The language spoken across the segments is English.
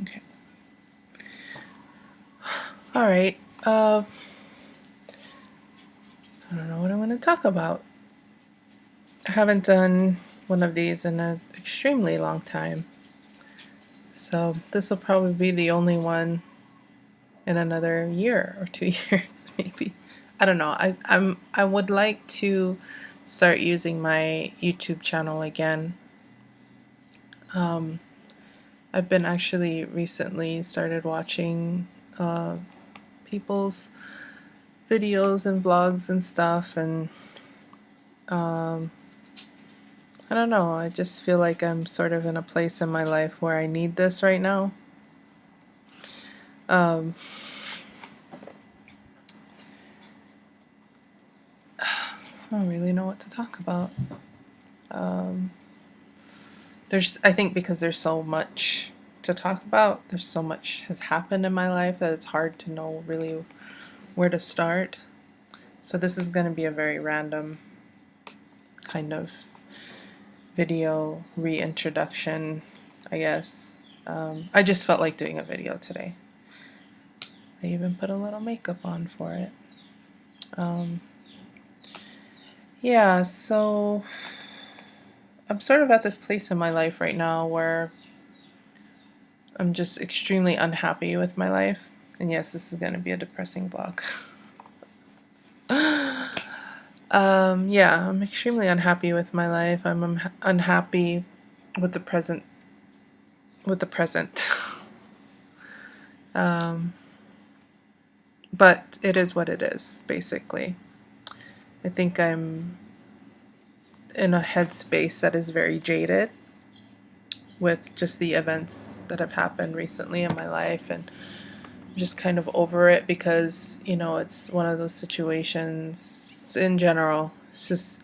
Okay. All right. I don't know what I want to talk about. I haven't done one of these in an extremely long time. So this will probably be the only one in another year or 2 years, maybe. I don't know. I would like to start using my YouTube channel again. Um, I've been actually recently started watching uh, people's videos and vlogs and stuff, and um, I don't know. I just feel like I'm sort of in a place in my life where I need this right now. Um, I don't really know what to talk about. Um, I think because there's so much to talk about, there's so much has happened in my life that it's hard to know really where to start. So this is going to be a very random kind of video reintroduction, I guess. I just felt like doing a video today. I even put a little makeup on for it. Um, yeah, so I'm sort of at this place in my life right now where I'm just extremely unhappy with my life. And yes, this is going to be a depressing vlog. Yeah, I'm extremely unhappy with my life. I'm unhappy with the present. With the present. um, but it is what it is, basically. I think I'm in a headspace that is very jaded with just the events that have happened recently in my life, and I'm just kind of over it because, it's one of those situations in general. It's just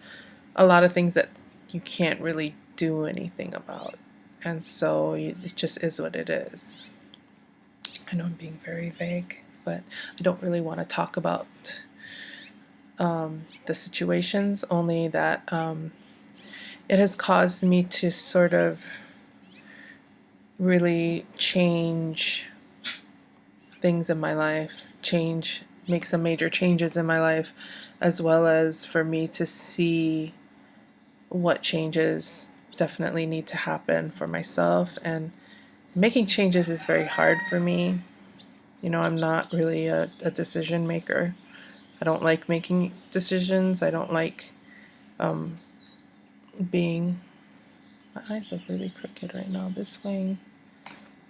a lot of things that you can't really do anything about. And so it just is what it is. I know I'm being very vague, but I don't really want to talk about the situations, only that it has caused me to sort of really change things in my life, make some major changes in my life, as well as for me to see what changes definitely need to happen for myself. And making changes is very hard for me. I'm not really a decision maker. I don't like making decisions. I don't like um, being. My eyes are really crooked right now. This wing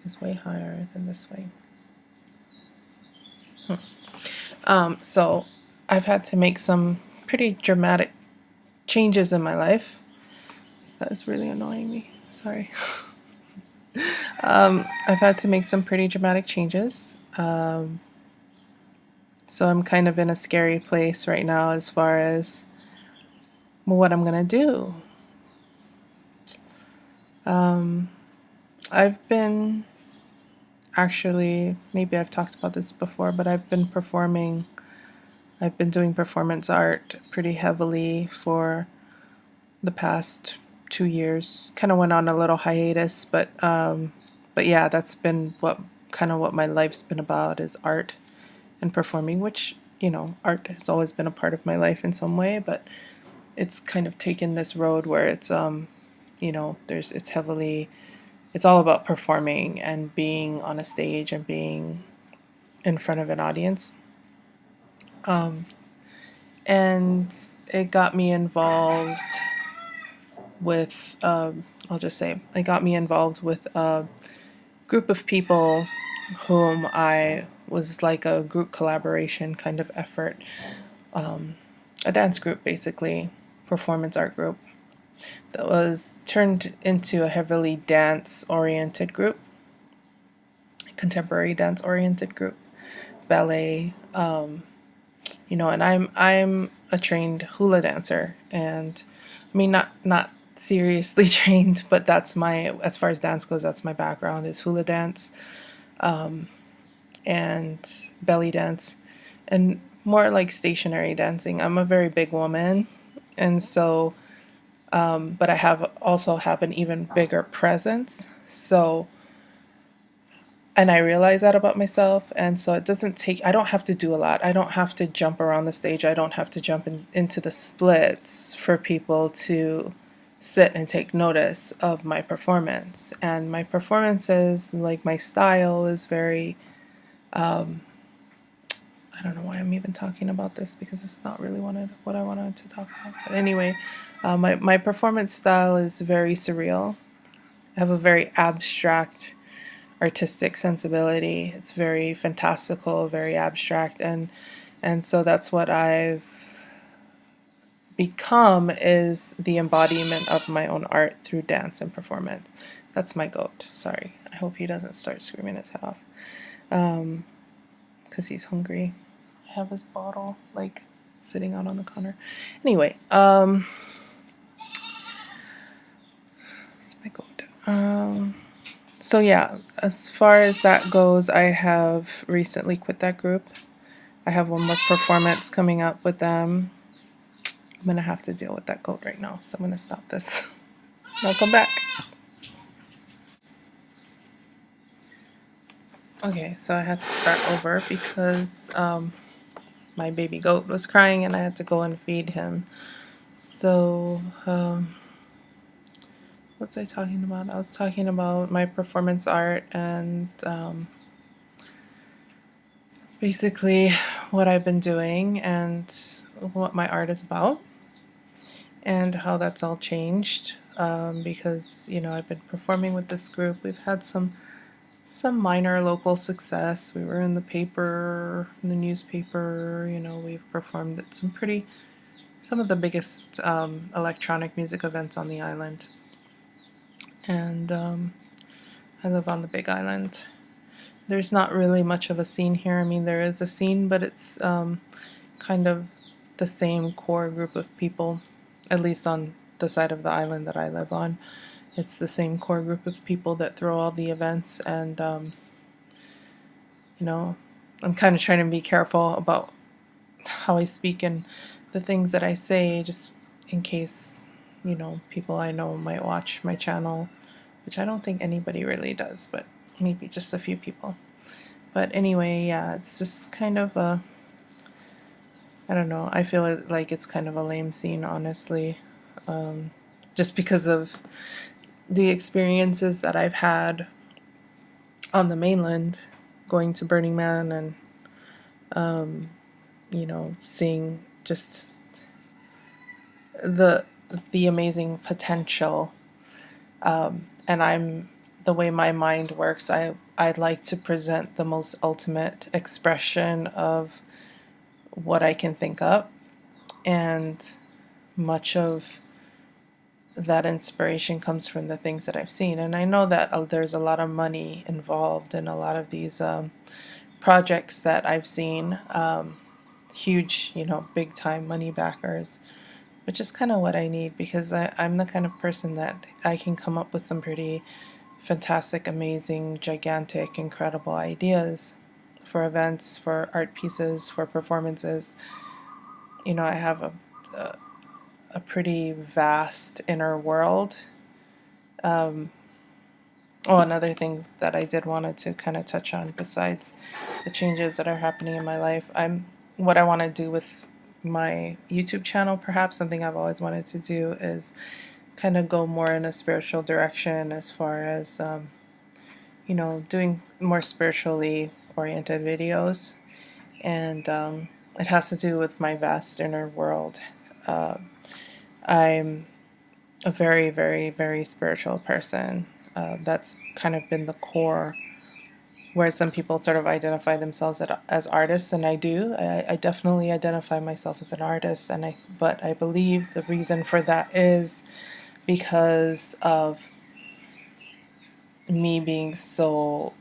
is way higher than this wing. So I've had to make some pretty dramatic changes in my life. That is really annoying me. Sorry. I've had to make some pretty dramatic changes. So I'm kind of in a scary place right now as far as what I'm gonna do. I've been actually, maybe I've talked about this before, but I've been doing performance art pretty heavily for the past 2 years. Kind of went on a little hiatus, but yeah, that's been what my life's been about, is art and performing, which, art has always been a part of my life in some way, but it's kind of taken this road where it's all about performing and being on a stage and being in front of an audience. And it got me involved with, I'll just say, it got me involved with a group of people whom I was like a group collaboration kind of effort, a dance group basically, performance art group that was turned into a heavily dance oriented group, contemporary dance oriented group, ballet, and I'm a trained hula dancer, and I mean not seriously trained, but that's as far as dance goes, that's my background, is hula dance and belly dance, and more like stationary dancing. I'm a very big woman, and so but I also have an even bigger presence. So And I realize that about myself. And so it doesn't take, I don't have to do a lot. I don't have to jump around the stage. I don't have to jump into the splits for people to sit and take notice of my performance. And my performance is like, my style is very, I don't know why I'm even talking about this because it's not really what I wanted to talk about. But anyway, my performance style is very surreal. I have a very abstract artistic sensibility. It's very fantastical, very abstract, and so that's what I've become, is the embodiment of my own art through dance and performance. That's my goat. Sorry. I hope he doesn't start screaming his head off. Because he's hungry. I have his bottle like sitting out on the counter. Anyway, it's my goat. So yeah, as far as that goes, I have recently quit that group. I have one more performance coming up with them. I'm gonna have to deal with that goat right now, so I'm gonna stop this. I'll come back. Okay, so I had to start over because my baby goat was crying and I had to go and feed him. So, what's I talking about? I was talking about my performance art and basically what I've been doing and what my art is about, and how that's all changed, because I've been performing with this group. We've had some minor local success. We were in the paper, in the newspaper. We've performed at some of the biggest electronic music events on the island, and I live on the Big Island. There's not really much of a scene here. I mean, there is a scene, but it's kind of the same core group of people, at least on the side of the island that I live on. It's the same core group of people that throw all the events, and I'm kind of trying to be careful about how I speak and the things that I say, just in case people I know might watch my channel, which I don't think anybody really does, but maybe just a few people. But anyway, yeah, it's just kind of I don't know, I feel like it's kind of a lame scene, honestly, just because of the experiences that I've had on the mainland, going to Burning Man and seeing just the amazing potential. And the way my mind works, I'd like to present the most ultimate expression of what I can think up, and much of that inspiration comes from the things that I've seen. And I know that there's a lot of money involved in a lot of these projects that I've seen, huge, big time money backers, which is kind of what I need, because I'm the kind of person that I can come up with some pretty fantastic, amazing, gigantic, incredible ideas for events, for art pieces, for performances. I have a pretty vast inner world. Oh, another thing that I did wanted to kind of touch on, besides the changes that are happening in my life, what I want to do with my YouTube channel, perhaps something I've always wanted to do, is kind of go more in a spiritual direction, as far as doing more spiritually oriented videos. And it has to do with my vast inner world. I'm a very, very, very spiritual person. That's kind of been the core, where some people sort of identify themselves as artists, and I do. I definitely identify myself as an artist, but I believe the reason for that is because of me being so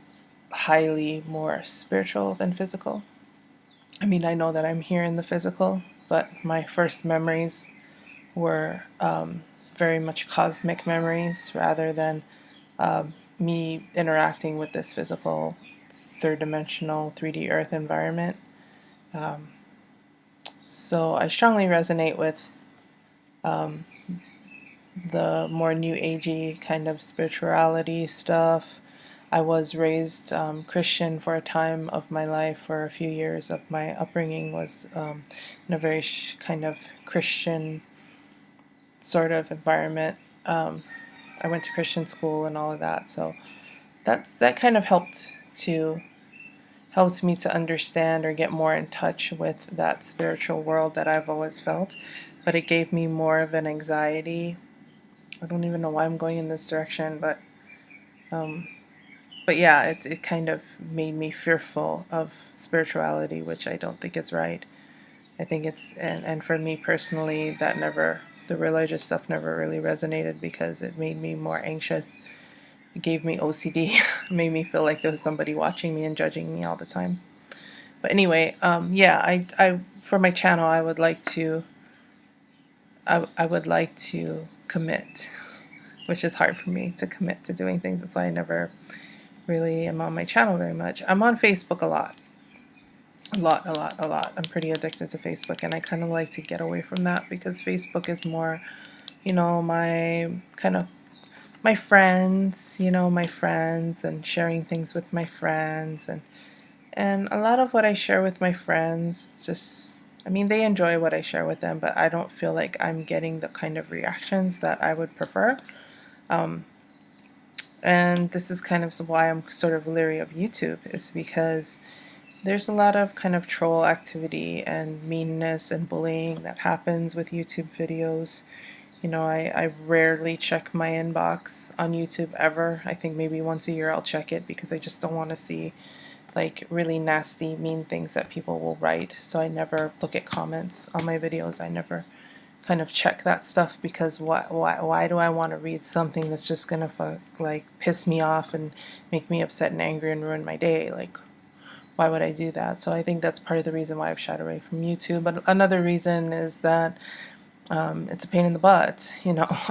highly more spiritual than physical. I mean, I know that I'm here in the physical, but my first memories were very much cosmic memories, rather than me interacting with this physical, third dimensional, 3D Earth environment. So I strongly resonate with the more new agey kind of spirituality stuff. I was raised Christian for a time of my life. For a few years of my upbringing was in a very kind of Christian sort of environment. I went to Christian school and all of that, so that kind of helps me to understand or get more in touch with that spiritual world that I've always felt. But it gave me more of an anxiety. I don't even know why I'm going in this direction, um, but yeah, it kind of made me fearful of spirituality, which I don't think is right. I think and for me personally, the religious stuff never really resonated because it made me more anxious. It gave me OCD, made me feel like there was somebody watching me and judging me all the time. But anyway, yeah, for my channel, I would like to commit, which is hard for me to commit to doing things. That's why I never really am on my channel very much. I'm on Facebook a lot. A lot. I'm pretty addicted to Facebook, and I kind of like to get away from that because Facebook is more, my kind of my friends, my friends, and sharing things with my friends, and a lot of what I share with my friends just, I mean, they enjoy what I share with them, but I don't feel like I'm getting the kind of reactions that I would prefer. Um, and this is kind of why I'm sort of leery of YouTube, is because there's a lot of kind of troll activity and meanness and bullying that happens with YouTube videos. I rarely check my inbox on YouTube ever. I think maybe once a year I'll check it because I just don't want to see like really nasty, mean things that people will write. So I never look at comments on my videos. I never kind of check that stuff because why do I want to read something that's just gonna like piss me off and make me upset and angry and ruin my day? Like, why would I do that? So I think that's part of the reason why I've shied away from YouTube. But another reason is that it's a pain in the butt,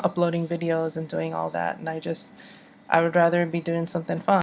uploading videos and doing all that. And I would rather be doing something fun.